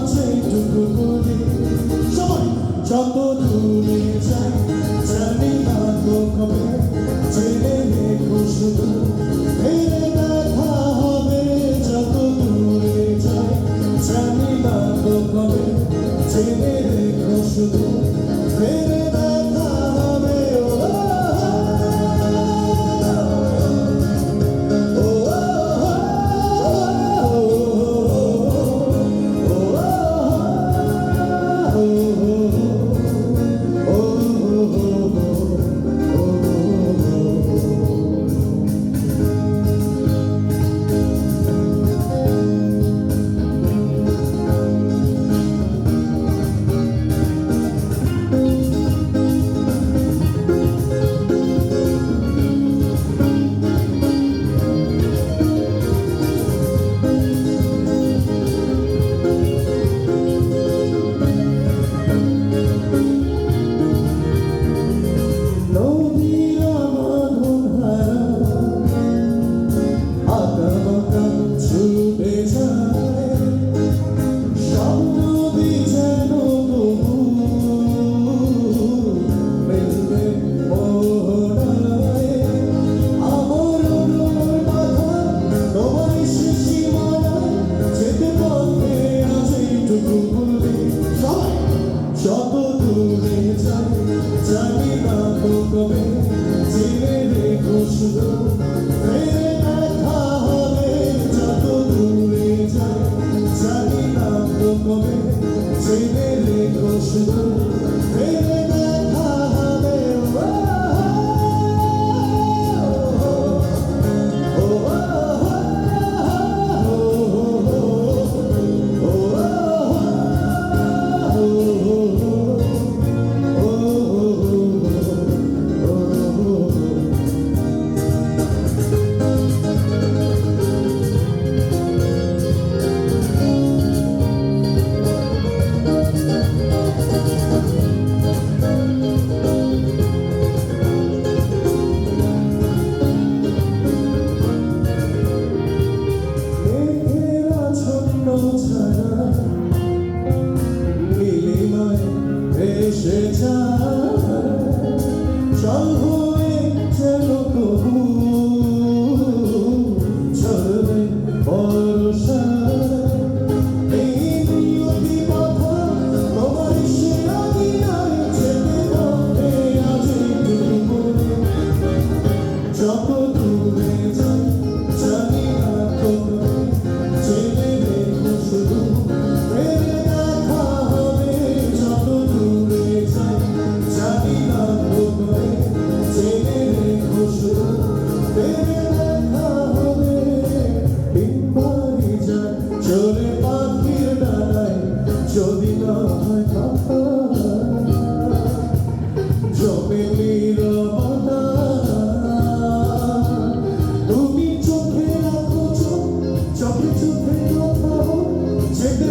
আছে টুকু করে সবাই যত দূরে যাই জানি না তো কবে জেনে রেখো শুধু ফেরে দেখা হবে যত দূরে যাই জানি না তো কবে জেনে রেখো শুধু ফেরে দেখা হবে যত দূরে যাই জানি না তো কবে জেনে রেখো শুধু ফেরে দেখা হবে যত দূরে যাই জানি না তো কবে জেনে রেখো শুধু ফেরে দেখা হবে এসে যায় জল হয়ে যেন তবু চলবে ভরসা এই নিয়তি কথা তোমার সে আগিনায় যেতে হবে আজ মনে যত দূরে যাই জানি না তো জেনে রেখো শুধু ফেরে দেখা হবে যত দূরে যাই জানি না তো জেনে রেখো শুধু ফেরে দেখা হবে দিনবারি যায় চলে পাখির ডানায় যদি না হয় কথা জমে নীরবতা তুমি চোখে রাখো চোখে চোখে কথা যেতে